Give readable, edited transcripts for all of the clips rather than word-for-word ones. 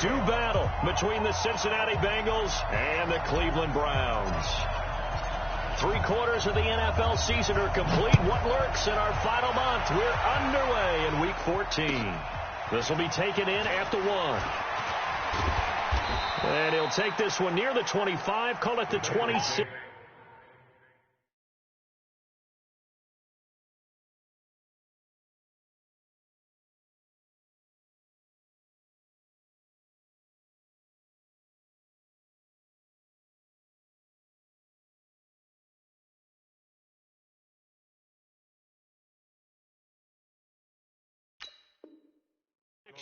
Do battle between the Cincinnati Bengals and the Cleveland Browns. 3/4 of the NFL season are complete. What lurks in our final month? We're underway in Week 14. This will be taken in at the 1. And he'll take this one near the 25, call it the 26.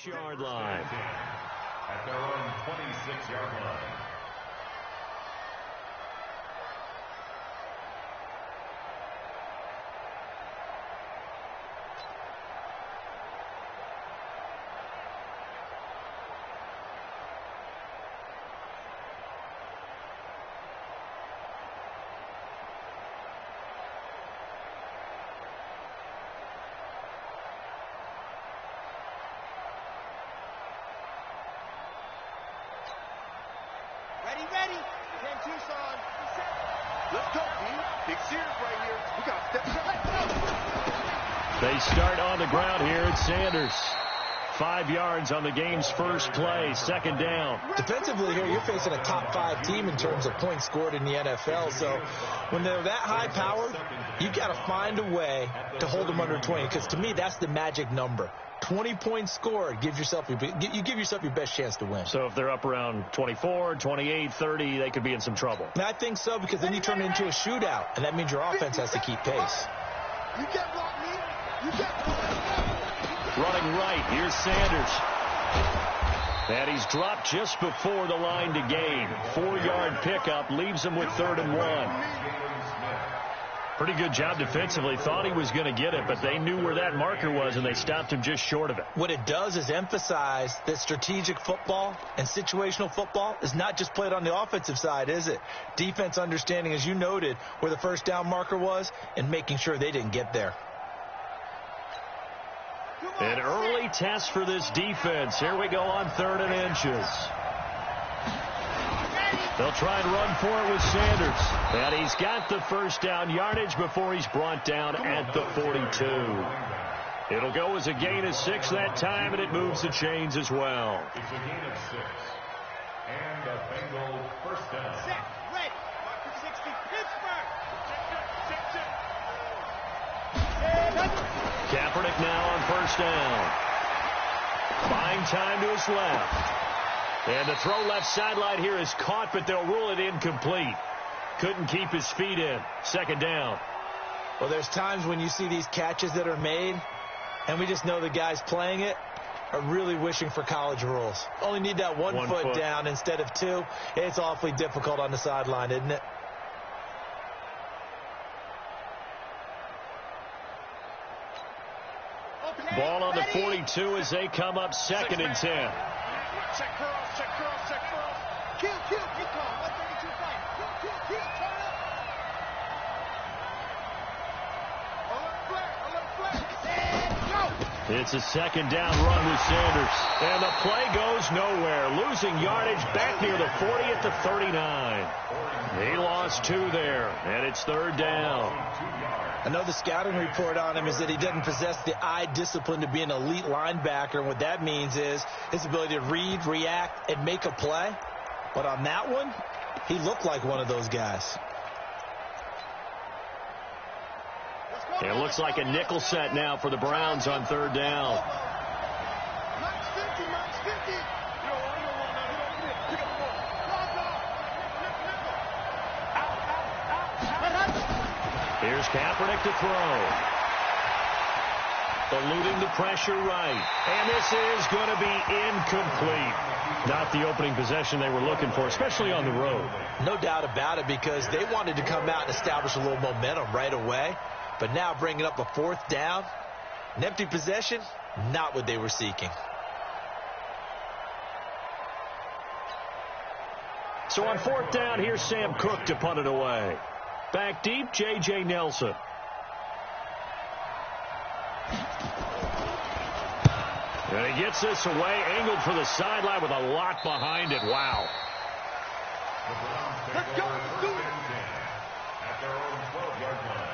Yard line. At their own 26-yard line. Ready. 10 Tucson. Let's go, team. Big series right here. We got to step up. They start on the ground here at Sanders. 5 yards on the game's first play. Second down. Defensively here, you're facing a top 5 team in terms of points scored in the NFL. So when they're that high powered, you got to find a way to hold them under 20. Because to me, that's the magic number. 20 points scored, you give yourself your best chance to win. So if they're up around 24, 28, 30, they could be in some trouble. And I think so, because then you turn it into a shootout, and that means your offense has to keep pace. You can't block me. You can't block me. Running right, here's Sanders. And he's dropped just before the line to gain. 4-yard pickup leaves him with 3rd and 1. Pretty good job defensively. Thought he was going to get it, but they knew where that marker was, and they stopped him just short of it. What it does is emphasize that strategic football and situational football is not just played on the offensive side, is it? Defense understanding, as you noted, where the first down marker was and making sure they didn't get there. An early test for this defense. Here we go on 3rd and inches. They'll try and run for it with Sanders. And he's got the first down yardage before he's brought down at the 42. It'll go as a gain of 6 that time, and it moves the chains as well. It's a gain of 6. And the Bengal first down. Set, red, 60, Pittsburgh. Kaepernick now on first down. Buying time to his left. And the throw left sideline here is caught, but they'll rule it incomplete. Couldn't keep his feet in. Second down. Well, there's times when you see these catches that are made, and we just know the guys playing it are really wishing for college rules. Only need that one foot down instead of 2. It's awfully difficult on the sideline, isn't it? Ball on the 42 as they come up 2nd and 10. Check curls. Kill, keep calm. 132 fight. Kill, turn up. Alert flag. And go. It's a second down run with Sanders. And the play goes nowhere. Losing yardage back near the 40 at the 39. He lost 2 there, and it's 3rd down. I know the scouting report on him is that he doesn't possess the eye discipline to be an elite linebacker. And what that means is his ability to read, react, and make a play. But on that one, he looked like one of those guys. It looks like a nickel set now for the Browns on 3rd down. Max 50. Here's Kaepernick to throw. Eluding the pressure right. And this is going to be incomplete. Not the opening possession they were looking for, especially on the road. No doubt about it, because they wanted to come out and establish a little momentum right away. But now bringing up a 4th down, an empty possession, not what they were seeking. So on 4th down, here's Sam Cook to punt it away. Back deep, J.J. Nelson. And he gets this away, angled for the sideline with a lot behind it. Wow. Let's go. Let's do it. At their own 12-yard line.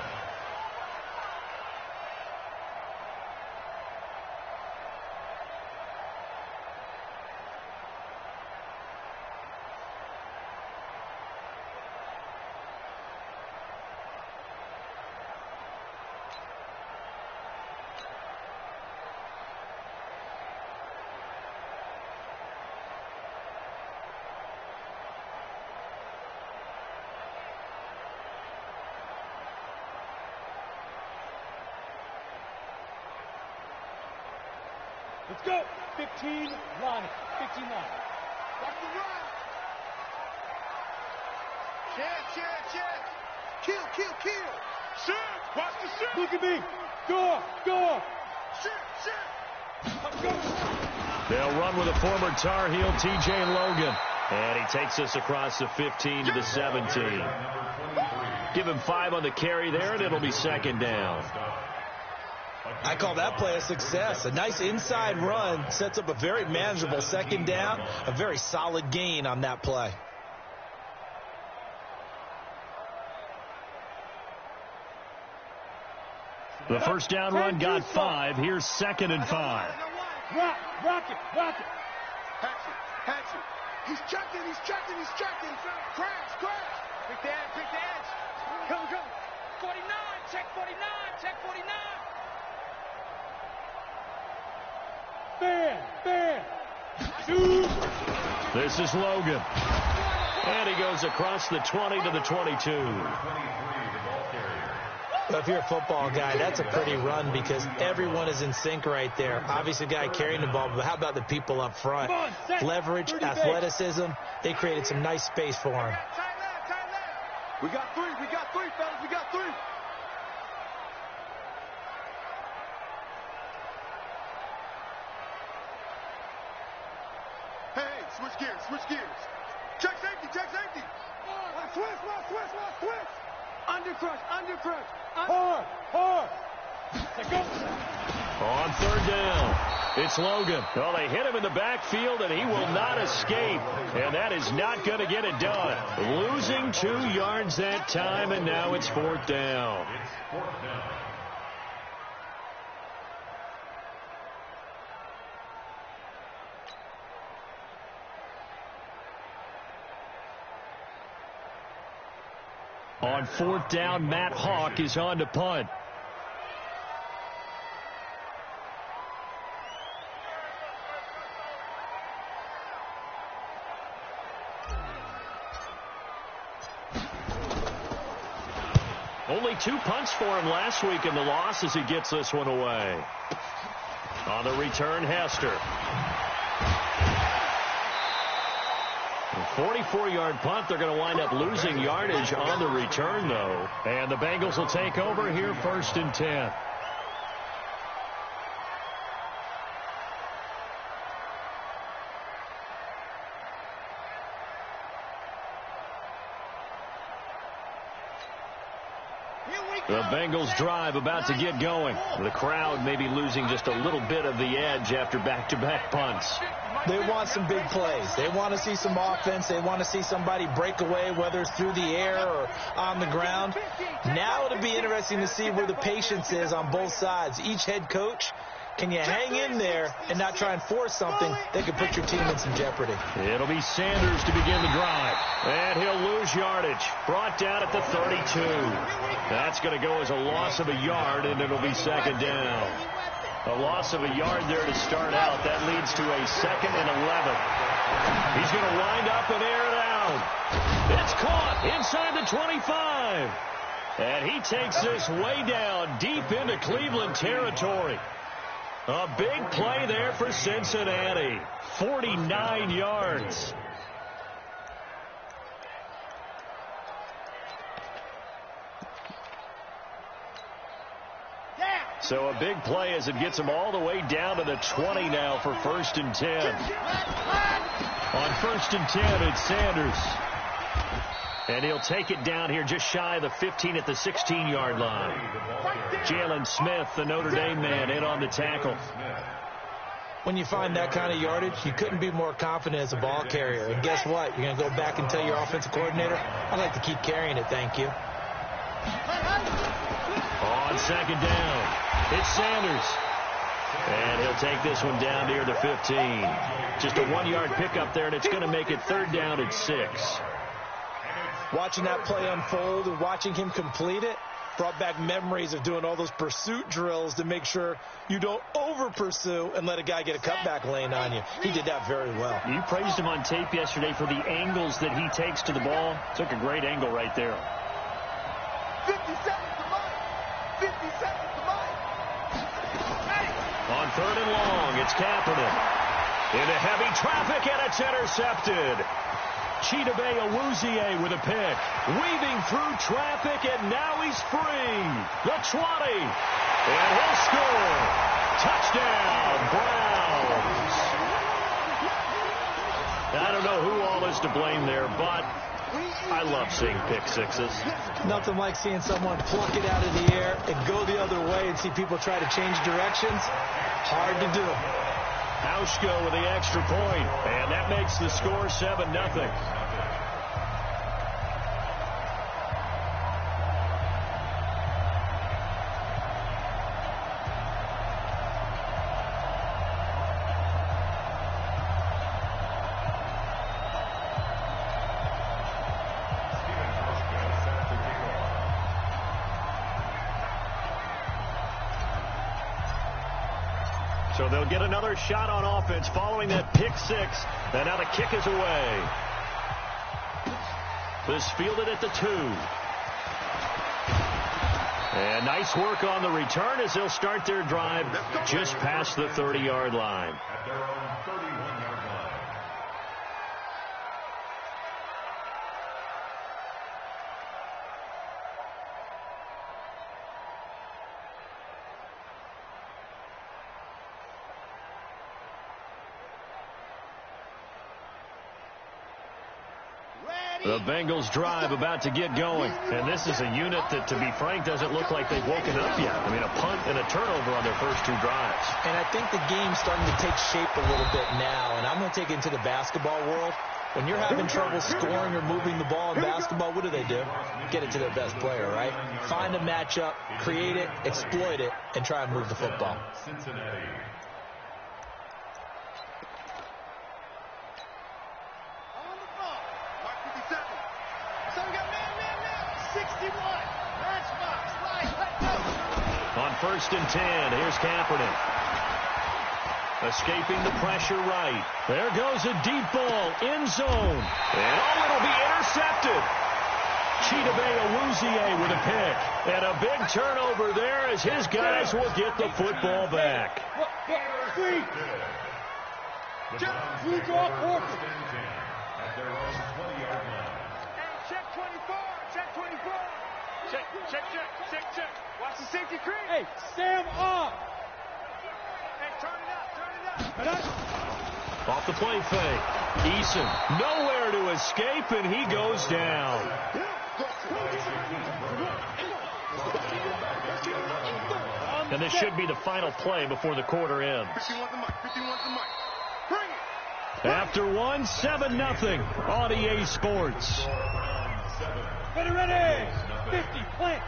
Let's go. 15 line. 15 line. Watch the run. Check. Kill. Shit. Watch the shit. Look at me. Go. Shit. Let's go. They'll run with a former Tar Heel, T.J. Logan. And he takes us across the 15 to the 17. Give him 5 on the carry there, and it'll be second down. I call that play a success. A nice inside run sets up a very manageable second down, a very solid gain on that play. The first down run got 5. Here's 2nd and 5. Rock it. Hatch it. He's checking. Crash. Pick the edge. Go. 49. Check 49. Fan. Shoot. This is Logan. And he goes across the 20 to the 22. But if you're a football guy, that's a pretty run because everyone is in sync right there. Obviously, the guy carrying the ball, but how about the people up front? Leverage, athleticism. They created some nice space for him. We got three, fellas. We got 3. Hey, switch gears. Check safety. Switch. Undercrush. Hard. Let's go. On 3rd down, it's Logan. Well, they hit him in the backfield, and he will not escape. And that is not going to get it done. Losing 2 yards that time, and now it's 4th down. On 4th down, Matt Hawk is on to punt. Only 2 punts for him last week in the loss as he gets this one away. On the return, Hester. 44-yard punt. They're going to wind up losing yardage on the return, though. And the Bengals will take over here 1st and 10. The Bengals drive about to get going. The crowd may be losing just a little bit of the edge after back-to-back punts. They want some big plays. They want to see some offense. They want to see somebody break away, whether it's through the air or on the ground. Now it'll be interesting to see where the patience is on both sides. Each head coach, can you hang in there and not try and force something that could put your team in some jeopardy? It'll be Sanders to begin the drive. And he'll lose yardage. Brought down at the 32. That's going to go as a loss of a yard, and it'll be 2nd down. A loss of a yard there to start out. That leads to a 2nd and 11. He's going to wind up and air it out. It's caught inside the 25. And he takes this way down deep into Cleveland territory. A big play there for Cincinnati. 49 yards. So a big play as it gets him all the way down to the 20 now for 1st and 10. On 1st and 10, it's Sanders. And he'll take it down here just shy of the 15 at the 16-yard line. Jalen Smith, the Notre Dame man, in on the tackle. When you find that kind of yardage, you couldn't be more confident as a ball carrier. And guess what? You're going to go back and tell your offensive coordinator, I'd like to keep carrying it, thank you. On second down, it's Sanders. And he'll take this one down near the 15. Just a 1-yard pickup there, and it's going to make it 3rd down and 6. Watching that play unfold and watching him complete it brought back memories of doing all those pursuit drills to make sure you don't over-pursue and let a guy get a cutback lane on you. He did that very well. You praised him on tape yesterday for the angles that he takes to the ball. Took a great angle right there. 50 seconds to mine. 50 seconds to mine. On 3rd and long, it's Kaepernick. Into heavy traffic, and it's intercepted. Chidobe Awuzie with a pick. Weaving through traffic, and now he's free. The 20. And he'll score. Touchdown, Browns. I don't know who all is to blame there, but I love seeing pick sixes. Nothing like seeing someone pluck it out of the air and go the other way and see people try to change directions. Hard to do. Hauschko with the extra point, and that makes the score 7-0. So they'll get another shot on offense following that pick six. And now the kick is away. This fielded at the 2. And nice work on the return as they'll start their drive just past the 30-yard line. At their own 31-yard line. The Bengals drive about to get going. And this is a unit that, to be frank, doesn't look like they've woken up yet. I mean, a punt and a turnover on their first 2 drives. And I think the game's starting to take shape a little bit now. And I'm going to take it into the basketball world. When you're having trouble scoring or moving the ball in basketball, what do? Get it to their best player, right? Find a matchup, create it, exploit it, and try and move the football. Cincinnati. On 1st and 10, here's Kaepernick. Escaping the pressure right. There goes a deep ball, end zone. And it'll be intercepted. Chidobe Awuzie with a pick. And a big turnover there as his guys will get the football back. Check 24. Check 24. Check. Watch the safety creep. Hey, Sam up. Hey, turn it up. Off the play fake. Eason nowhere to escape, and he goes down. And this should be the final play before the quarter ends. 51 to Mike. Bring it. After 1, 7-0 on EA Sports. Ready. 50, plant.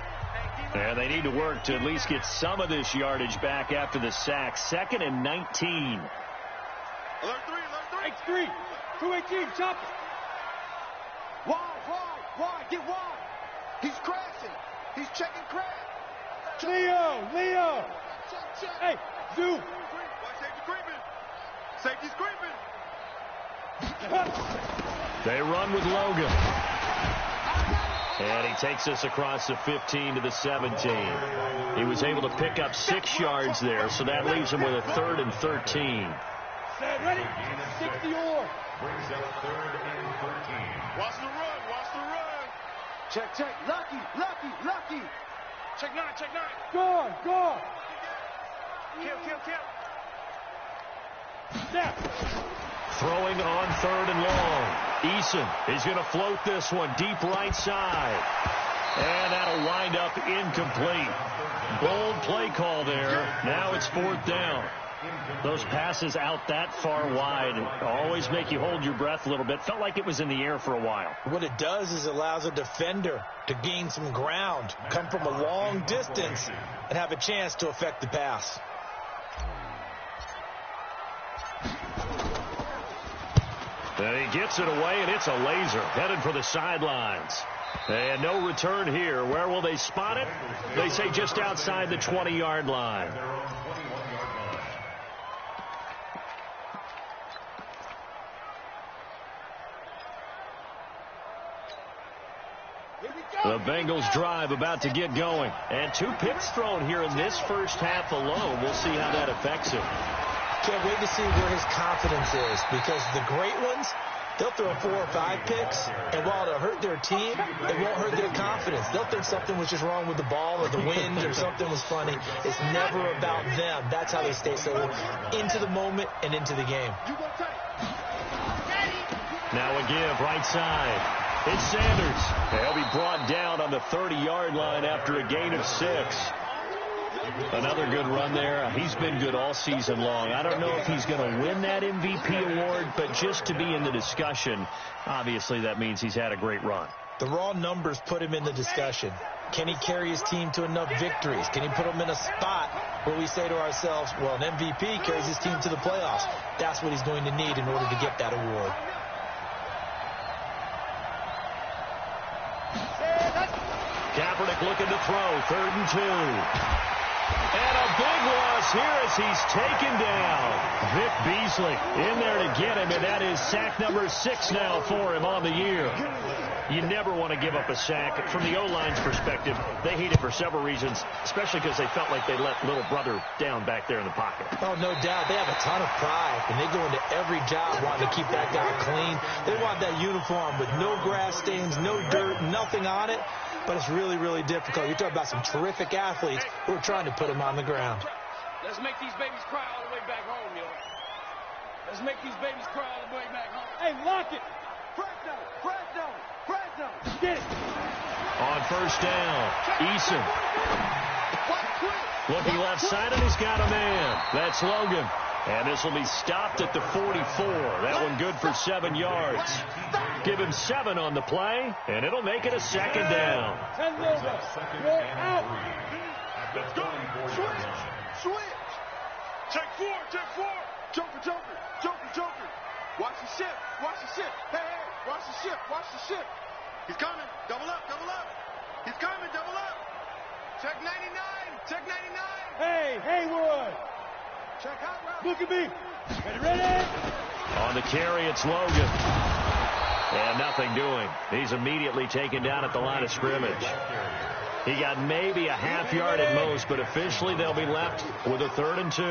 And they need to work to at least get some of this yardage back after the sack. 2nd and 19. Alert 3. X3. 218, chop it. Wide. Get wide. He's crashing. He's checking crash. Leo. Check. Hey, Zoo. Watch safety creeping. They run with Logan. And he takes us across the 15 to the 17. He was able to pick up 6 yards there, so that leaves him with a 3rd and 13. Set, ready. 60 or. Brings up 3rd and 13. Watch the run. Check. Lucky. Check 9. Go. Kill. Snap. Throwing on 3rd and long. Eason is going to float this one deep right side. And that'll wind up incomplete. Bold play call there. Now it's 4th down. Those passes out that far wide always make you hold your breath a little bit. Felt like it was in the air for a while. What it does is it allows a defender to gain some ground, come from a long distance, and have a chance to affect the pass. And he gets it away, and it's a laser headed for the sidelines. And no return here. Where will they spot it? They say just outside the 20-yard line. The Bengals drive about to get going. And 2 picks thrown here in this first half alone. We'll see how that affects him. Can't wait to see where his confidence is, because the great ones, they'll throw 4 or 5 picks, and while it'll hurt their team, it won't hurt their confidence. They'll think something was just wrong with the ball or the wind or something was funny. It's never about them. That's how they stay so into the moment and into the game. Now a give right side. It's Sanders. He'll be brought down on the 30-yard line after a gain of 6. Another good run there. He's been good all season long. I don't know if he's going to win that MVP award, but just to be in the discussion, obviously that means he's had a great run. The raw numbers put him in the discussion. Can he carry his team to enough victories? Can he put them in a spot where we say to ourselves, well, an MVP carries his team to the playoffs. That's what he's going to need in order to get that award. Kaepernick looking to throw. 3rd and 2. And a big loss here as he's taken down. Vic Beasley in there to get him, and that is sack number 6 now for him on the year. You never want to give up a sack. From the O-line's perspective, they hate it for several reasons, especially because they felt like they let little brother down back there in the pocket. Oh, no doubt. They have a ton of pride, and they go into every job wanting to keep that guy clean. They want that uniform with no grass stains, no dirt, nothing on it. But it's really, really difficult. You're talking about some terrific athletes who are trying to put him on the ground. Let's make these babies cry all the way back home, yo. Let's make these babies cry all the way back home. Hey, lock it. Fresno. Get it. On 1st down, Eason. Looking left side, and he's got a man. That's Logan. And this will be stopped at the 44. That one good for 7 yards. Give him 7 on the play, and it'll make it a 2nd down. 10 over. You're out. Let's go. Switch. Check 4. Joker. Watch the ship. Hey, watch the ship. He's coming. Double up. He's coming. Double up. Check 99. Hey, Haywood. Check out route. Look at me. Ready? On the carry, it's Logan. And nothing doing. He's immediately taken down at the line of scrimmage. He got maybe a half yard at most, but officially they'll be left with a 3rd and 2.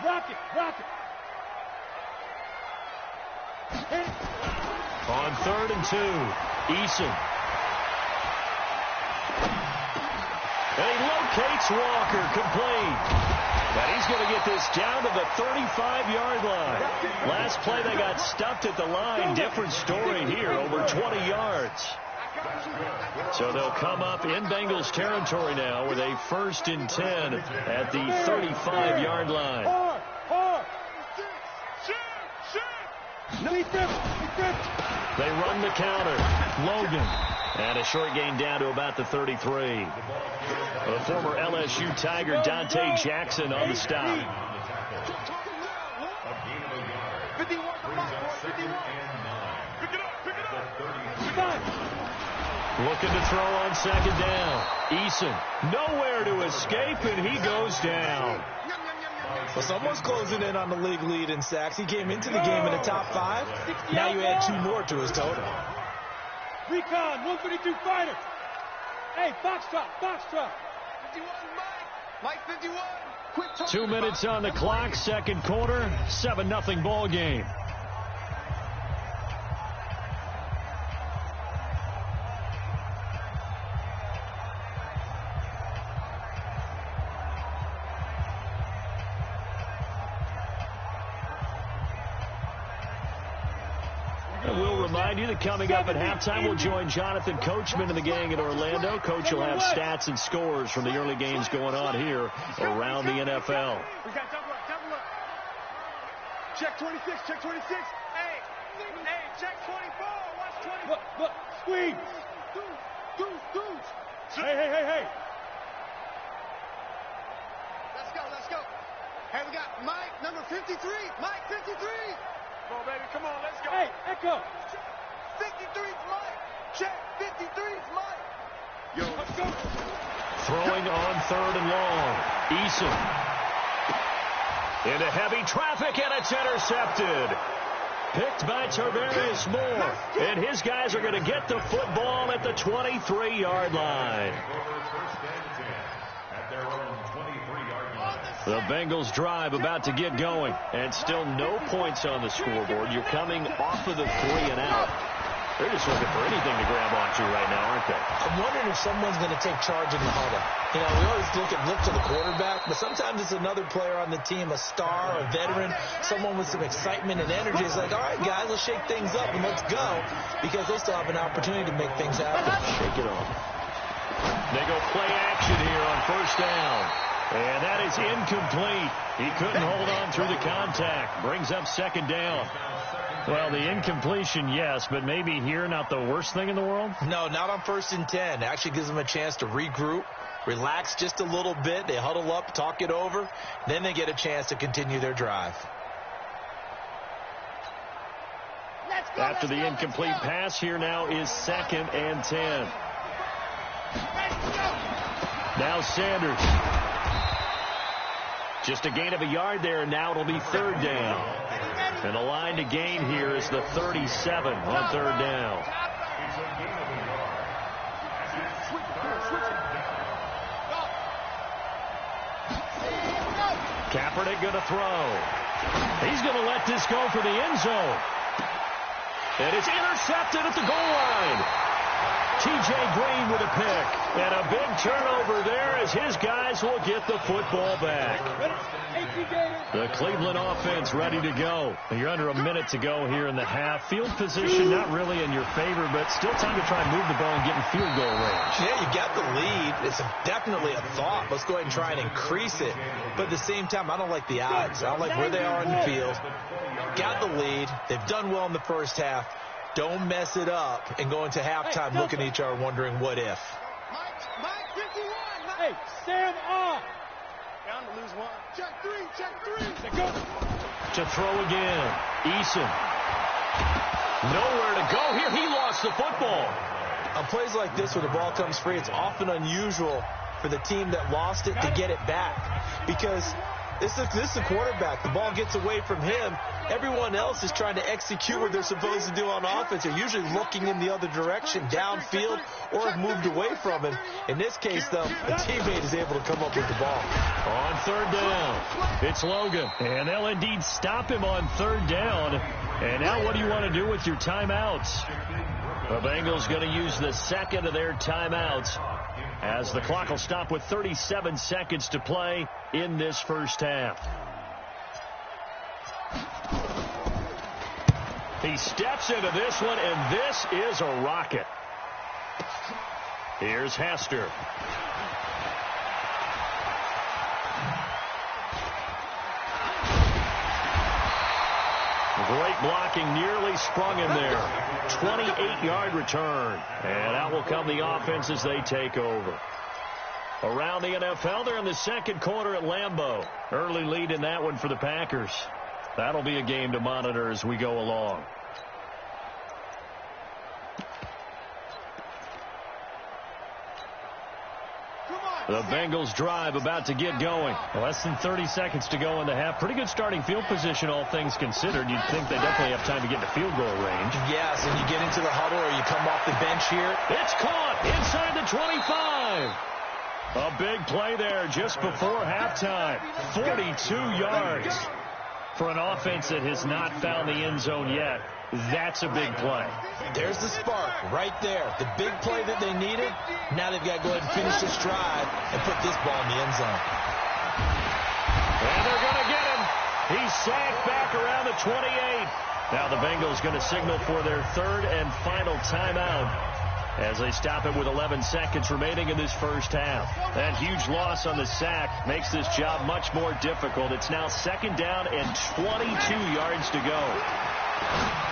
Rock it. Hit it. On 3rd and 2, Eason. And he locates Walker, complete. And he's going to get this down to the 35-yard line. Last play they got stuffed at the line. Different story here, over 20 yards. So they'll come up in Bengals territory now with a 1st and 10 at the 35-yard line. Hard. They run the counter. Logan. And a short gain down to about the 33. The former LSU Tiger Dante Jackson on the stop. 51. Pick it up. Looking to throw on 2nd down. Eason nowhere to escape, and he goes down. Well, someone's closing in on the league lead in sacks. He came into the game in the top 5. Now you add 2 more to his total. Recon, 152 fighter. Hey, Foxtrot. 51, Mike 51. Quick touch. 2 minutes on the clock, 2nd quarter, 7-0 ball game. And we'll remind you that coming up at halftime, we'll join Jonathan Coachman and the gang in Orlando. Coach will have stats and scores from the early games going on here around the NFL. We got double up. Check 26, check 26. Hey, check 24. Watch 20. Look, squeeze. Dudes. Hey. Let's go. Hey, we got Mike, number 53. Mike, 53. Come on, baby. Come on, let's go. Hey, Echo. 53's Mike. Check, 53's Mike. Yo, let's go. Throwing on 3rd and long. Eason. Into heavy traffic, and it's intercepted. Picked by Tarvarius Moore. And his guys are going to get the football at the 23-yard line. The Bengals drive about to get going. And still no points on the scoreboard. You're coming off of the 3 and out. They're just looking for anything to grab onto right now, aren't they? I'm wondering if someone's going to take charge in the huddle. You know, we always look to the quarterback, but sometimes it's another player on the team, a star, a veteran, someone with some excitement and energy. It's like, all right, guys, let's shake things up and let's go, because they still have an opportunity to make things happen. Shake it off. They go play action here on 1st down. And that is incomplete. He couldn't hold on through the contact. Brings up 2nd down. Well, the incompletion, yes, but maybe here not the worst thing in the world? No, not on 1st and 10. It actually gives them a chance to regroup, relax just a little bit. They huddle up, talk it over. Then they get a chance to continue their drive. After the incomplete pass, here now is 2nd and 10. Now Sanders. Just a gain of a yard there, and now it'll be 3rd down. And the line to gain here is the 37 on 3rd down. Kaepernick going to throw. He's going to let this go for the end zone. And it's intercepted at the goal line. T.J. Green with a pick. And a big turnover there as his guys will get the football back. The Cleveland offense ready to go. You're under a minute to go here in the half. Field position not really in your favor, but still time to try and move the ball and get in field goal range. Yeah, you got the lead. It's definitely a thought. Let's go ahead and try and increase it. But at the same time, I don't like the odds. I don't like where they are on the field. Got the lead. They've done well in the first half. Don't mess it up and go into halftime looking at each other wondering what if. Mike 51. Hey, stand off. Down to lose 1. Check 3. Let's go. To throw again. Eason. Nowhere to go here. He lost the football. On plays like this where the ball comes free, it's often unusual for the team that lost it to get it back, because this is the quarterback. The ball gets away from him. Everyone else is trying to execute what they're supposed to do on offense. They're usually looking in the other direction, downfield, or have moved away from him. In this case, though, a teammate is able to come up with the ball. On 3rd down, it's Logan. And they'll indeed stop him on 3rd down. And now what do you want to do with your timeouts? The Bengals going to use the 2nd of their timeouts as the clock will stop with 37 seconds to play in this first half. He steps into this one, and this is a rocket. Here's Hester. Great blocking, nearly sprung him there. 28-yard return. And out will come the offense as they take over. Around the NFL, they're in the 2nd quarter at Lambeau. Early lead in that one for the Packers. That'll be a game to monitor as we go along. The Bengals drive about to get going. Less than 30 seconds to go in the half. Pretty good starting field position, all things considered. You'd think they definitely have time to get to field goal range. Yes, and you get into the huddle or you come off the bench here. It's caught inside the 25. A big play there just before halftime. 42 yards for an offense that has not found the end zone yet. That's a big play. There's the spark right there. The big play that they needed. Now they've got to go ahead and finish this drive and put this ball in the end zone. And they're going to get him. He's sacked back around the 28. Now the Bengals going to signal for their third and final timeout as they stop it with 11 seconds remaining in this first half. That huge loss on the sack makes this job much more difficult. It's now second down and 22 yards to go.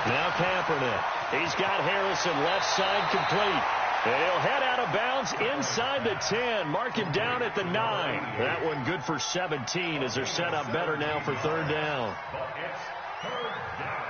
Now Kaepernick. He's got Harrison left side complete. And he'll head out of bounds inside the 10. Mark him down at the 9. That one good for 17 as they're set up better now for third down. It's third down.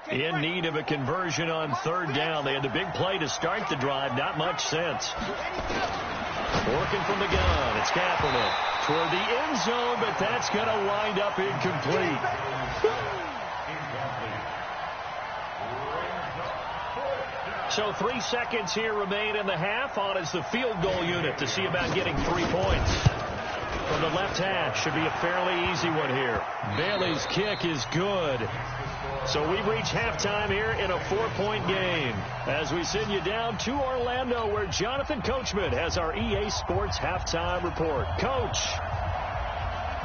In need of a conversion on third down. They had the big play to start the drive. Not much sense. Working from the gun. It's Kaepernick toward the end zone, but that's going to wind up incomplete. So 3 seconds here remain in the half. On is the field goal unit to see about getting 3 points. From the left hash, should be a fairly easy one here. Bailey's kick is good. So we've reached halftime here in a 4-point game as we send you down to Orlando where Jonathan Coachman has our EA Sports halftime report. Coach,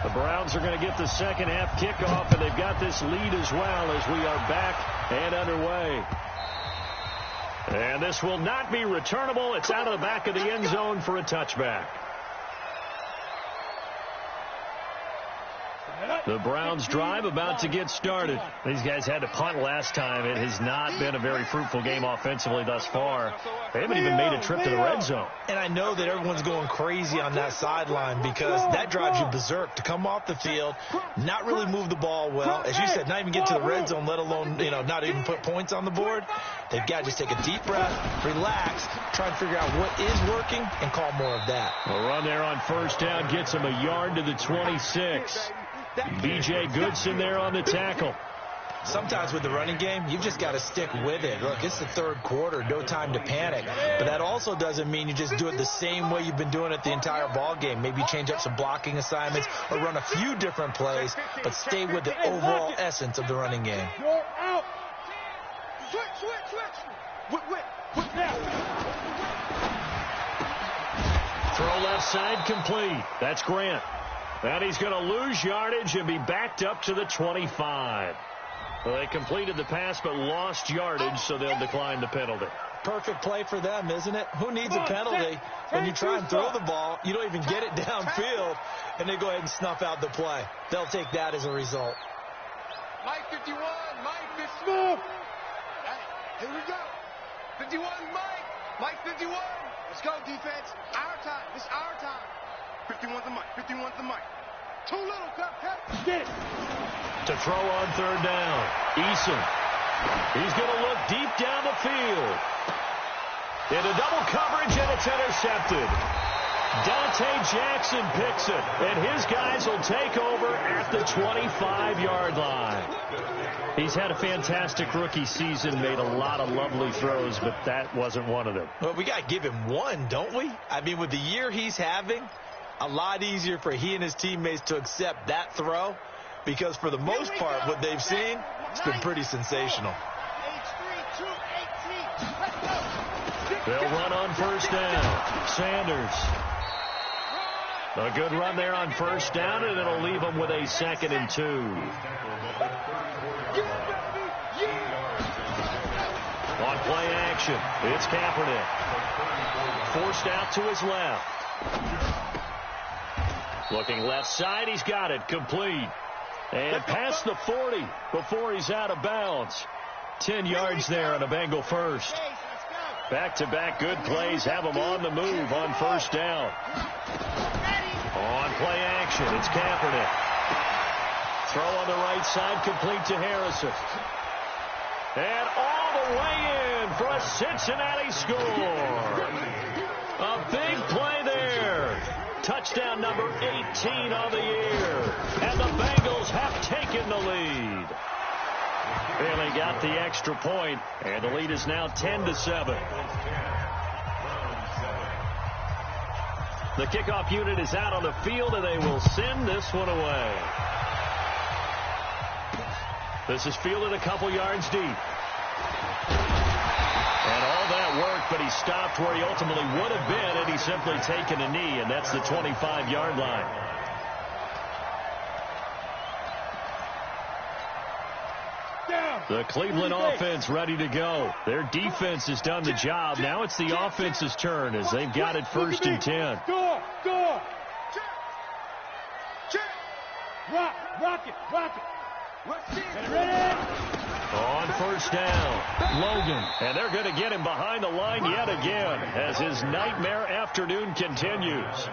the Browns are going to get the second half kickoff, and they've got this lead as well as we are back and underway. And this will not be returnable. It's out of the back of the end zone for a touchback. The Browns drive about to get started. These guys had to punt last time. It has not been a very fruitful game offensively thus far. They haven't even made a trip to the red zone. And I know that everyone's going crazy on that sideline because that drives you berserk to come off the field, not really move the ball well. As you said, not even get to the red zone, let alone, not even put points on the board. They've got to just take a deep breath, relax, try and figure out what is working, and call more of that. A run there on first down gets them a yard to the 26. B.J. Goodson there on the tackle. Sometimes with the running game, you've just got to stick with it. Look, it's the third quarter, no time to panic. But that also doesn't mean you just do it the same way you've been doing it the entire ball game. Maybe change up some blocking assignments or run a few different plays, but stay with the overall essence of the running game. You're out. Switch. Whip now. Throw left side complete. That's Grant. And he's going to lose yardage and be backed up to the 25. Well, they completed the pass but lost yardage, so they'll decline the penalty. Perfect play for them, isn't it? Who needs a penalty when you try and throw the ball, you don't even get it downfield, and they go ahead and snuff out the play. They'll take that as a result. Mike 51, Mike 51. Hey, here we go. 51, Mike 51. Let's go, defense. Our time. This is our time. 51's the Mike. 51's the Mike. Too little, cut. Get it. To throw on third down, Eason. He's going to look deep down the field. Into double coverage, and it's intercepted. Dante Jackson picks it, and his guys will take over at the 25-yard line. He's had a fantastic rookie season, made a lot of lovely throws, but that wasn't one of them. Well, we got to give him one, don't we? I mean, with the year he's having, a lot easier for he and his teammates to accept that throw because for the most part, what they've seen, it's been pretty sensational. They'll run on first down. Sanders. A good run there on first down, and it'll leave them with a 2nd and 2. On play action, it's Kaepernick. Forced out to his left. Looking left side, he's got it, complete. And past the 40 before he's out of bounds. 10 yards there on a Bengal first. Back-to-back good plays have him on the move on first down. On play action, it's Kaepernick. Throw on the right side, complete to Harrison. And all the way in for a Cincinnati score. A big play there. Touchdown number 18 on the year. And the Bengals have taken the lead. Bailey got the extra point, and the lead is now 10-7. The kickoff unit is out on the field, and they will send this one away. This is fielded a couple yards deep. And all that work, but he stopped where he ultimately would have been had he simply taken a knee, and that's the 25-yard line. The Cleveland offense ready to go. Their defense has done the job. Now it's the offense's turn as they've got it 1st and 10. Go. Rock it. Ready? On 1st down, Logan. And they're going to get him behind the line yet again as his nightmare afternoon continues.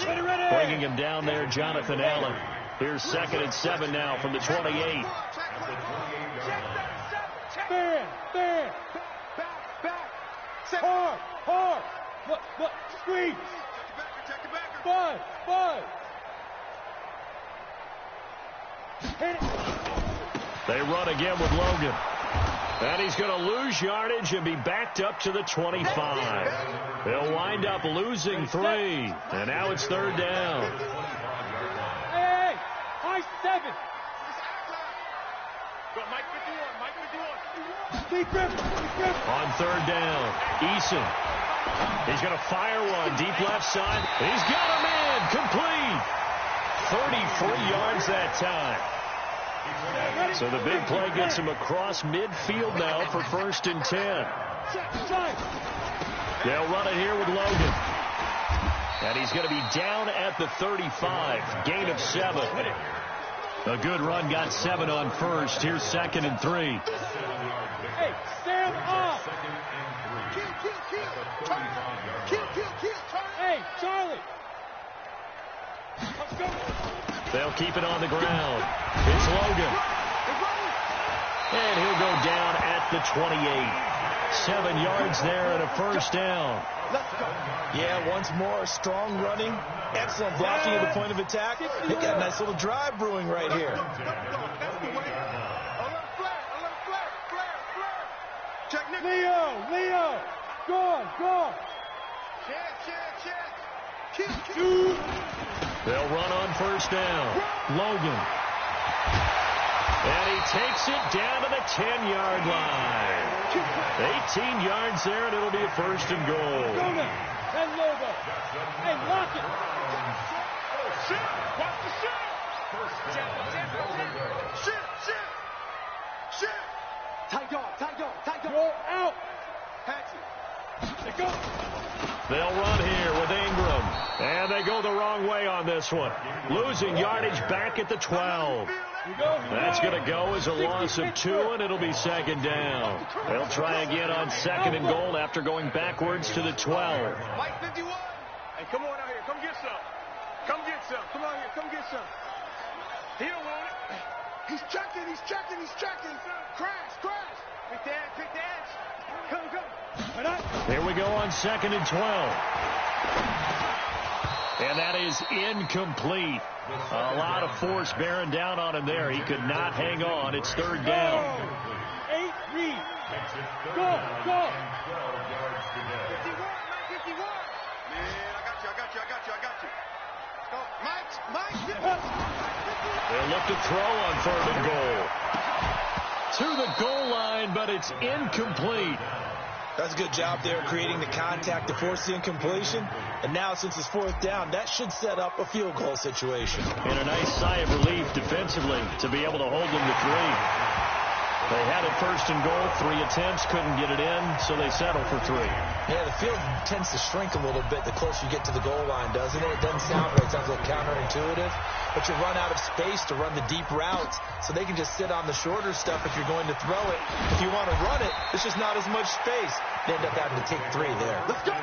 Ready. Bringing him down there, Jonathan Allen. Here's 2nd and 7 now from the 28. Fair. Hard. Look. Squeeze. Five. Hit it. They run again with Logan. And he's going to lose yardage and be backed up to the 25. They'll wind up losing 3. And now it's 3rd down. Hey, high 7. Go, Mike 51. Deep grip. On 3rd down, Eason. He's going to fire one deep left side. He's got a man complete. 33 yards that time. So the big play gets him across midfield now for 1st and 10. They'll run it here with Logan. And he's going to be down at the 35. Gain of 7. A good run, got 7 on 1st. Here's 2nd and 3. Hey, stand up. Kill. Hey, Charlie. Let's go. They'll keep it on the ground. It's Logan. And he'll go down at the 28. 7 yards there and a 1st down. Yeah, once more, strong running, excellent blocking at the point of attack. They've got a nice little drive brewing right here. Leo. Go. They'll run on 1st down. Logan. And he takes it down to the 10-yard line. 18 yards there, and it'll be a 1st and goal. And Logo. Hey, lock it. Watch the shit. Tight dog. Go out. Patsy. They go. They'll run here with Ingram. And they go the wrong way on this one. Losing yardage back at the 12. That's going to go as a loss of 2, and it'll be 2nd down. They'll try again on 2nd and goal after going backwards to the 12. Mike 51. Hey, come on out here. Come get some. Come on here. Come get some. He don't want it. He's checking. Crash. Pick the edge. Come. Here we go on 2nd and 12. And that is incomplete. A lot of force bearing down on him there. He could not hang on. It's 3rd down. 8 read. Go. 51. Man, I got you. Go. Mike. They'll look to throw on 3rd and goal. To the goal line, but it's incomplete. That's a good job there creating the contact to force the incompletion. And now, since it's 4th down, that should set up a field goal situation. And a nice sigh of relief defensively to be able to hold them to 3. They had it 1st and goal, 3 attempts, couldn't get it in, so they settle for 3. Yeah, the field tends to shrink a little bit the closer you get to the goal line, doesn't it? It doesn't sound right. It sounds a little counterintuitive. But you run out of space to run the deep routes, so they can just sit on the shorter stuff if you're going to throw it. If you want to run it, there's just not as much space. They end up having to take 3 there. Let's go.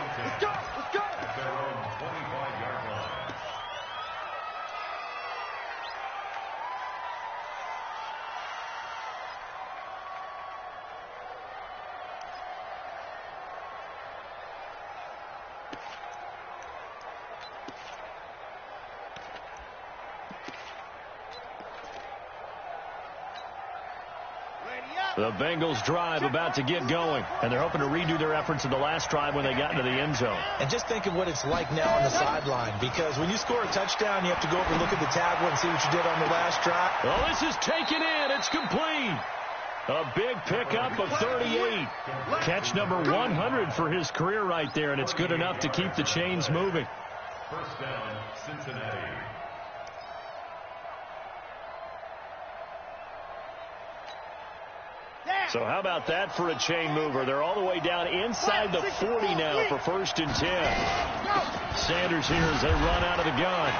Ready up. The Bengals drive about to get going, and they're hoping to redo their efforts in the last drive when they got into the end zone. And just think of what it's like now on the sideline, because when you score a touchdown, you have to go over and look at the tablet and see what you did on the last drive. Well, this is taken in. It's complete. A big pickup of 38. Catch number 100 for his career right there, and it's good enough to keep the chains moving. First down, Cincinnati. So how about that for a chain mover? They're all the way down inside the 40 now for 1st and 10. Sanders here as they run out of the gun.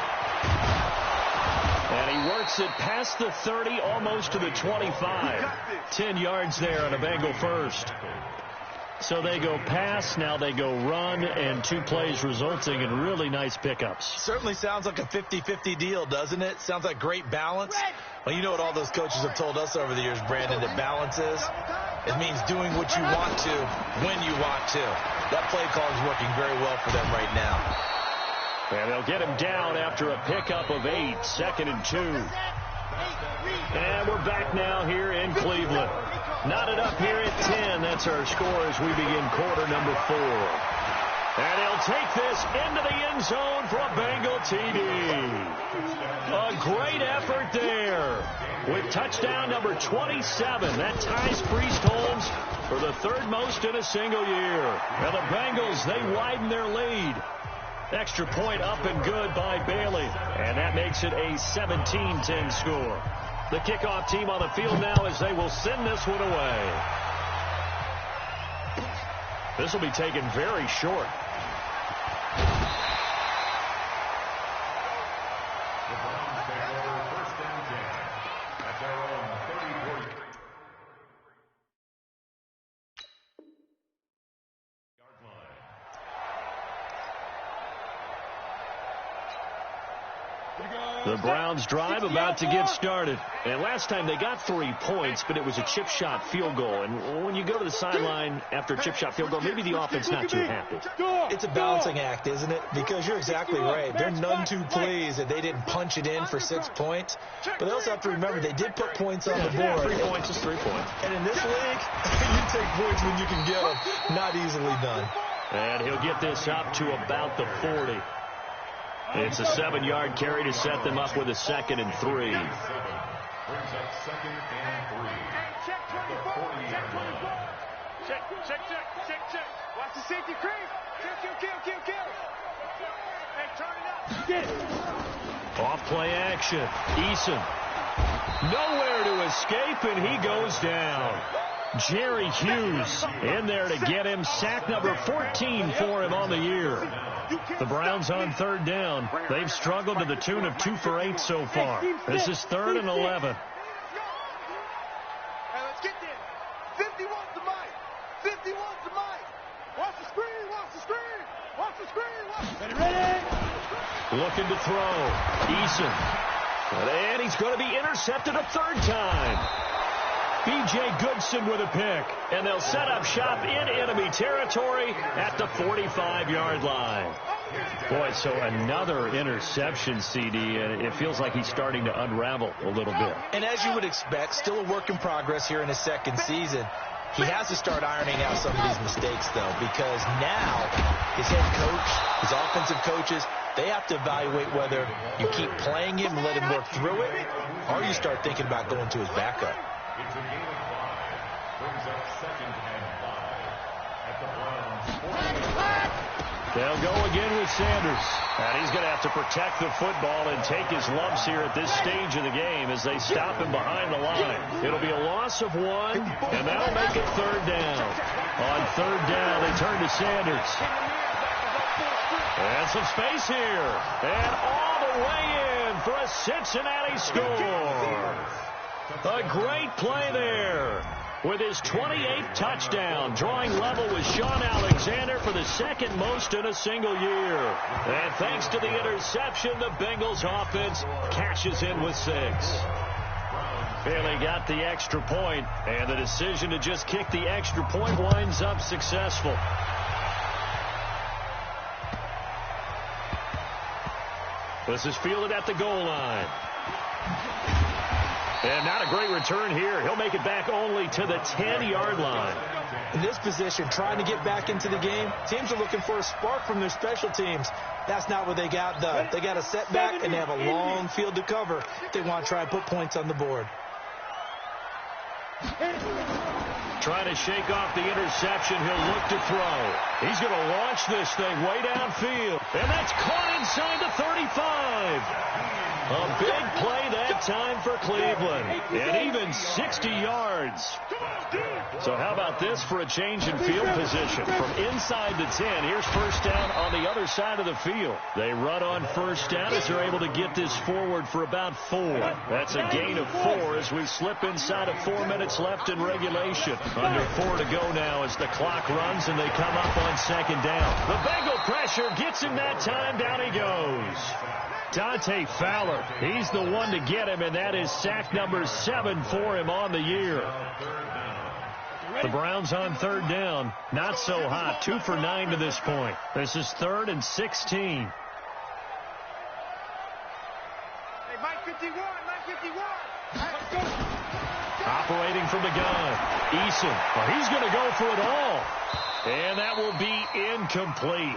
And he works it past the 30, almost to the 25. 10 yards there on a Bengal first. So they go pass, now they go run, and 2 plays resulting in really nice pickups. Certainly sounds like a 50-50 deal, doesn't it? Sounds like great balance. Well, you know what all those coaches have told us over the years, Brandon, that balance is? It means doing what you want to when you want to. That play call is working very well for them right now. And they'll get him down after a pickup of 8, 2nd and 2. And we're back now here in Cleveland. Knotted up here at 10. That's our score as we begin quarter number 4. And he'll take this into the end zone for a Bengal TD. A great effort there with touchdown number 27. That ties Priest Holmes for the 3rd most in a single year. And the Bengals, they widen their lead. Extra point up and good by Bailey. And that makes it a 17-10 score. The kickoff team on the field now as they will send this one away. This will be taken very short. The Browns take over 1st and 10 at their own 34-yard line. The Browns drive about to get started. And last time they got 3 points, but it was a chip shot field goal. And when you go to the sideline after a chip shot field goal, maybe the offense not too happy. It's a balancing act, isn't it? Because you're exactly right. They're none too pleased that they didn't punch it in for 6 points. But they also have to remember they did put points on the board. 3 points is 3 points. And in this league, you take points when you can get them. Not easily done. And he'll get this up to about the 40. It's a 7-yard carry to set them up with a 2nd and 3. Brings up 2nd and 3. Check 24. Check 24. Check. Watch the safety creep. Kill. Hey, turn it up. Get it. Off play action. Eason. Nowhere to escape, and he goes down. Jerry Hughes in there to get him. Sack number 14 for him on the year. The Browns on 3rd down. They've struggled to the tune of 2 for 8 so far. This is 3rd and 11. Hey, let's get there. 51's the mic. 51's the mic. Watch the screen. Ready. Looking to throw. Eason. And he's going to be intercepted a 3rd time. B.J. Goodson with a pick. And they'll set up shop in enemy territory at the 45-yard line. Boy, so another interception, CD, and it feels like he's starting to unravel a little bit. And as you would expect, still a work in progress here in his 2nd season. He has to start ironing out some of these mistakes, though, because now his head coach, his offensive coaches, they have to evaluate whether you keep playing him and let him work through it, or you start thinking about going to his backup. It's a gain of 5. Brings up 2nd and 5 at the Browns 40. They'll go again with Sanders. And he's going to have to protect the football and take his lumps here at this stage of the game as they stop him behind the line. It'll be a loss of 1, and that'll make it 3rd down. On 3rd down, they turn to Sanders. And some space here. And all the way in for a Cincinnati score. A great play there with his 28th touchdown, drawing level with Sean Alexander for the 2nd most in a single year. And thanks to the interception, the Bengals offense cashes in with 6. Bailey got the extra point, and the decision to just kick the extra point winds up successful. This is fielded at the goal line. And not a great return here. He'll make it back only to the 10-yard line. In this position, trying to get back into the game, teams are looking for a spark from their special teams. That's not what they got done. They got a setback, and they have a long field to cover if they want to try and put points on the board. Trying to shake off the interception. He'll look to throw. He's going to launch this thing way downfield. And that's caught inside the 35. A big play that time for Cleveland. And even 60 yards. So how about this for a change in field position? From inside the 10, here's first down on the other side of the field. They run on first down as they're able to get this forward for about 4. That's a gain of 4 as we slip inside of 4 minutes left in regulation. Under 4 to go now as the clock runs and they come up on second down. The Bengal pressure gets him that time. Down he goes. Dante Fowler, he's the one to get him, and that is sack number 7 for him on the year. The Browns on third down. Not so hot. 2 for 9 to this point. This is 3rd and 16. Hey, Mike 51, Mike 51. Operating from the gun. Eason. Well, he's going to go for it all. And that will be incomplete.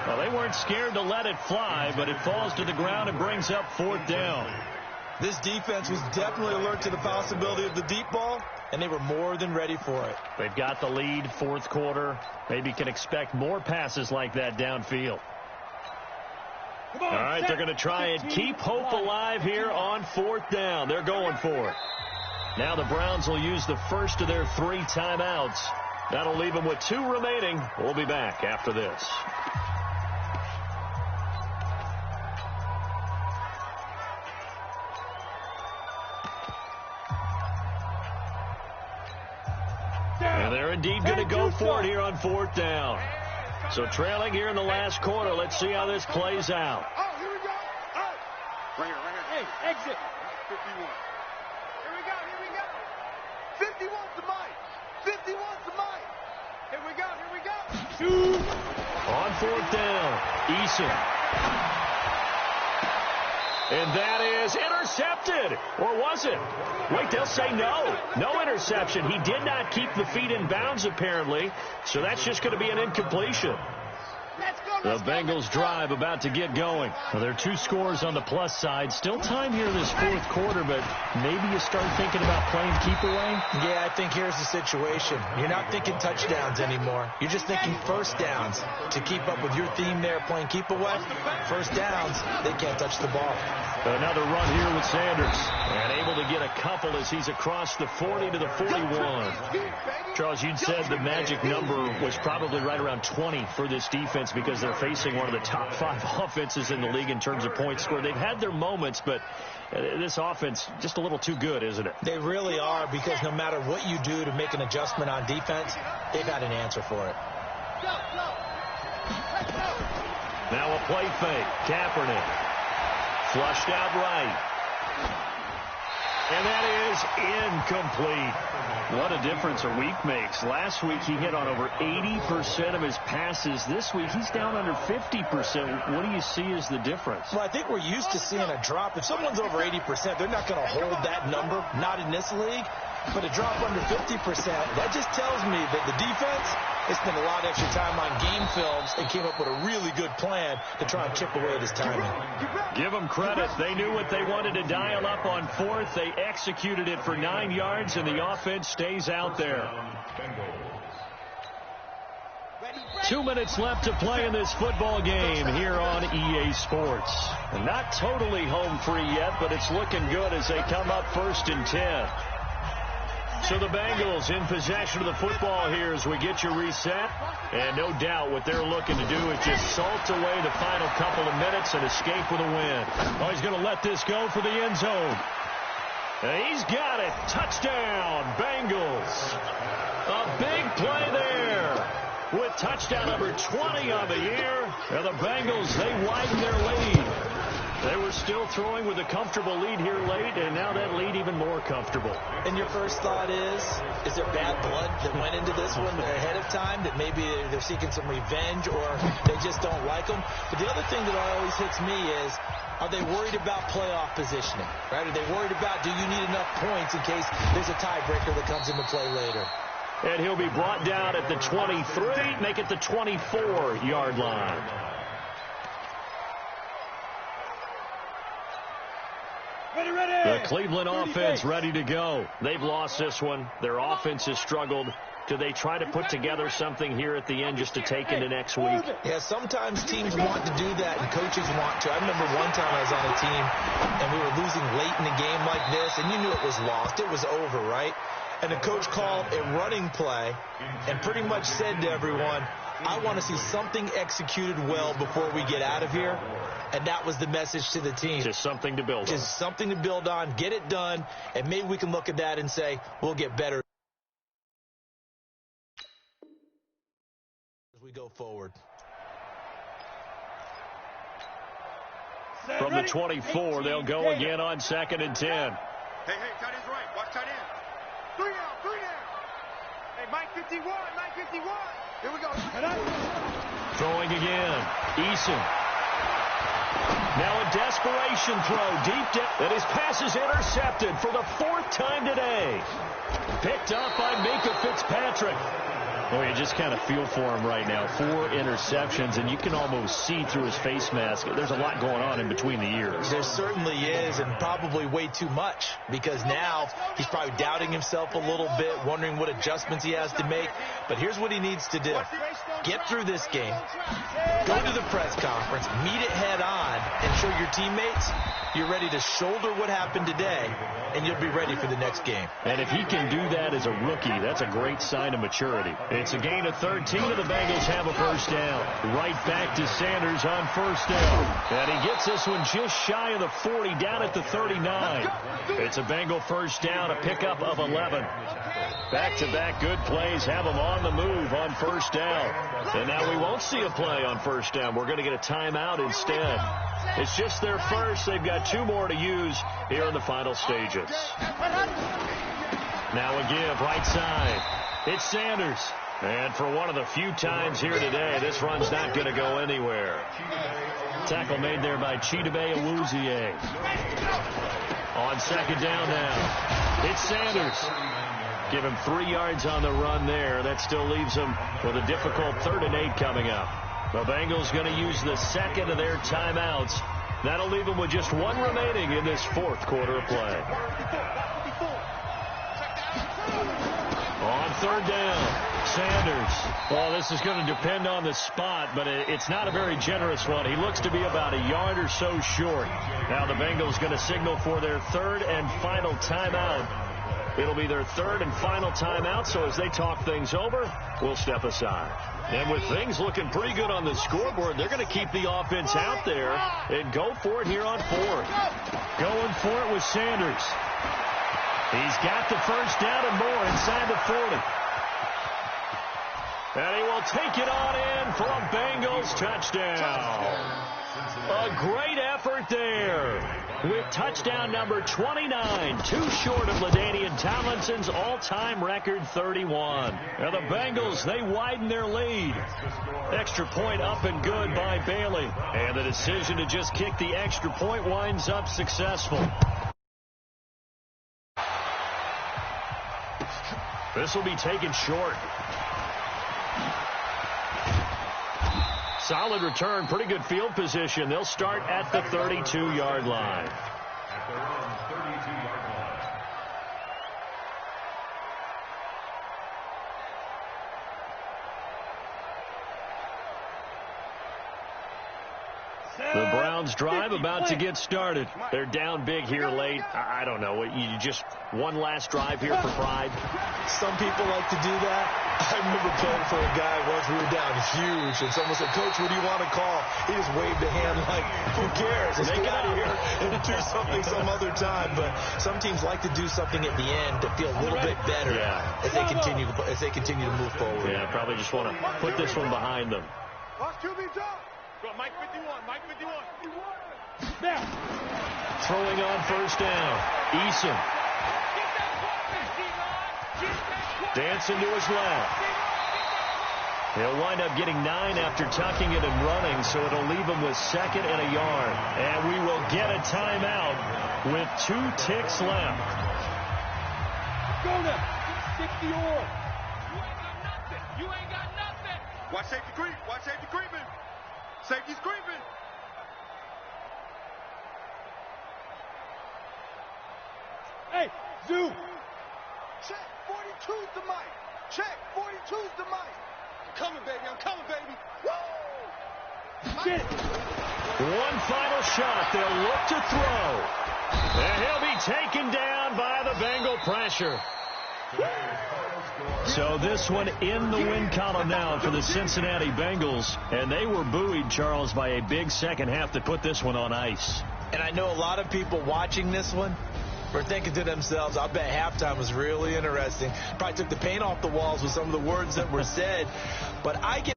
Well, they weren't scared to let it fly, but it falls to the ground and brings up 4th down. This defense was definitely alert to the possibility of the deep ball, and they were more than ready for it. They've got the lead, 4th quarter. Maybe can expect more passes like that downfield. All right, they're going to try and keep hope alive here on 4th down. They're going for it. Now the Browns will use the first of their 3 timeouts. That'll leave them with 2 remaining. We'll be back after this. And they're indeed going to go for it here on 4th down. So trailing here in the last quarter. Let's see how this plays out. Oh, here we go. Oh. Right here. Hey, exit. 51. Here we go. 51's the mic. 51's the mic. Here we go. On 4th down, Eason. And that is intercepted. Or was it? Wait, they'll say no. No interception. He did not keep the feet in bounds, apparently. So that's just going to be an incompletion. The Bengals drive about to get going. Well, there are 2 scores on the plus side. Still time here in this 4th quarter, but maybe you start thinking about playing keep away? Yeah, I think here's the situation. You're not thinking touchdowns anymore. You're just thinking first downs. To keep up with your theme there, playing keep away, first downs, they can't touch the ball. Another run here with Sanders. And able to get a couple as he's across the 40 to the 41. Charles, you'd said the magic number was probably right around 20 for this defense because they're facing one of the top 5 offenses in the league in terms of points scored. They've had their moments, but this offense just a little too good, isn't it? They really are, because no matter what you do to make an adjustment on defense, they've got an answer for it. Now a play fake. Kaepernick. Flushed out right. And that is incomplete. What a difference a week makes. Last week he hit on over 80% of his passes. This week he's down under 50%. What do you see as the difference? Well, I think we're used to seeing a drop. If someone's over 80%, they're not going to hold that number, not in this league. But a drop under 50%, that just tells me that the defense, they spent a lot of extra time on game films and came up with a really good plan to try and chip away at his timing. Give them credit. They knew what they wanted to dial up on 4th. They executed it for 9 yards, and the offense stays out there. 2 minutes left to play in this football game here on EA Sports. And not totally home free yet, but it's looking good as they come up 1st and 10. So the Bengals in possession of the football here as we get you reset. And no doubt what they're looking to do is just salt away the final couple of minutes and escape with a win. Oh, he's going to let this go for the end zone. And he's got it. Touchdown, Bengals. A big play there with touchdown number 20 on the year. And the Bengals, they widen their lead. They were still throwing with a comfortable lead here late, and now that lead even more comfortable. And your first thought is there bad blood that went into this one ahead of time, that maybe they're seeking some revenge or they just don't like them? But the other thing that always hits me is, are they worried about playoff positioning? Right? Are they worried about, do you need enough points in case there's a tiebreaker that comes into play later? And he'll be brought down at the 23, make it the 24-yard line. The Cleveland offense ready to go. They've lost this one. Their offense has struggled. Do they try to put together something here at the end just to take into next week? Yeah, sometimes teams want to do that and coaches want to. I remember one time I was on a team and we were losing late in a game like this, and you knew it was lost. It was over, right? And the coach called a running play and pretty much said to everyone, I want to see something executed well before we get out of here. And that was the message to the team. Just something to build on. Just something to build on, get it done, and maybe we can look at that and say, we'll get better as we go forward. From the 24, they'll go again on 2nd and 10. Hey, tight end's right. Watch tight end. Three down. Hey, Mike 51, Mike 51. Here we go. Throwing again. Eason. Now a desperation throw deep down. And his pass is intercepted for the 4th time today. Picked up by Minka Fitzpatrick. Oh, you just kind of feel for him right now. 4 interceptions, and you can almost see through his face mask. There's a lot going on in between the ears. There certainly is, and probably way too much, because now he's probably doubting himself a little bit, wondering what adjustments he has to make. But here's what he needs to do. Get through this game, go to the press conference, meet it head on, and show your teammates you're ready to shoulder what happened today, and you'll be ready for the next game. And if he can do that as a rookie, that's a great sign of maturity. It's a gain of 13, and the Bengals have a first down. Right back to Sanders on first down. And he gets this one just shy of the 40, down at the 39. It's a Bengal first down, a pickup of 11. Back-to-back good plays have them on the move on first down. And now we won't see a play on first down. We're going to get a timeout instead. It's just their first. They've got 2 more to use here in the final stages. Now a give, right side. It's Sanders. And for one of the few times here today, this run's not going to go anywhere. Tackle made there by Chidobe Awuzie. On 2nd down now. It's Sanders. Give him 3 yards on the run there. That still leaves him with a difficult 3rd and 8 coming up. The Bengals going to use the second of their timeouts. That'll leave them with just 1 remaining in this 4th quarter of play. On 3rd down, Sanders. Well, this is going to depend on the spot, but it's not a very generous one. He looks to be about a yard or so short. Now the Bengals going to signal for their 3rd and final timeout. It'll be their 3rd and final timeout, so as they talk things over, we'll step aside. And with things looking pretty good on the scoreboard, they're going to keep the offense out there and go for it here on 4th. Going for it with Sanders. He's got the first down and more inside the 40. And he will take it on in for a Bengals touchdown. A great effort there with touchdown number 29, too short of LaDainian Tomlinson's all-time record 31. Now the Bengals, they widen their lead. Extra point up and good by Bailey. And the decision to just kick the extra point winds up successful. This will be taken short. Solid return, pretty good field position. They'll start at the 32-yard line. At their own 32-yard line. The Browns drive about to get started. They're down big here late. I don't know. You just one last drive here for pride. Some people like to do that. I remember playing for a guy once. We were down huge, and someone said, Coach, what do you want to call? He just waved a hand like, who cares? Let's get out of here and do something some other time. But some teams like to do something at the end to feel a little bit better as they continue to move forward. Yeah, probably just want to put this one behind them. Watch QB drop. Go, Mike 51, Mike 51. Throwing on first down. Eason. Dancing to his left. He'll wind up getting 9 after tucking it and running, so it'll leave him with 2nd and a yard. And we will get a timeout with 2 ticks left. Go now. 60 or. You ain't got nothing. Watch safety creep. Watch safety creeping. Safety's creeping. Hey, Zoo. Check. 42's the mic. Check. 42's the mic. I'm coming, baby. I'm coming, baby. Woo! Shit. One final shot. They'll look to throw. And he'll be taken down by the Bengal pressure. So this one in the win column now for the Cincinnati Bengals. And they were buoyed, Charles, by a big second half that put this one on ice. And I know a lot of people watching this one were thinking to themselves, I bet halftime was really interesting. Probably took the paint off the walls with some of the words that were said. But I get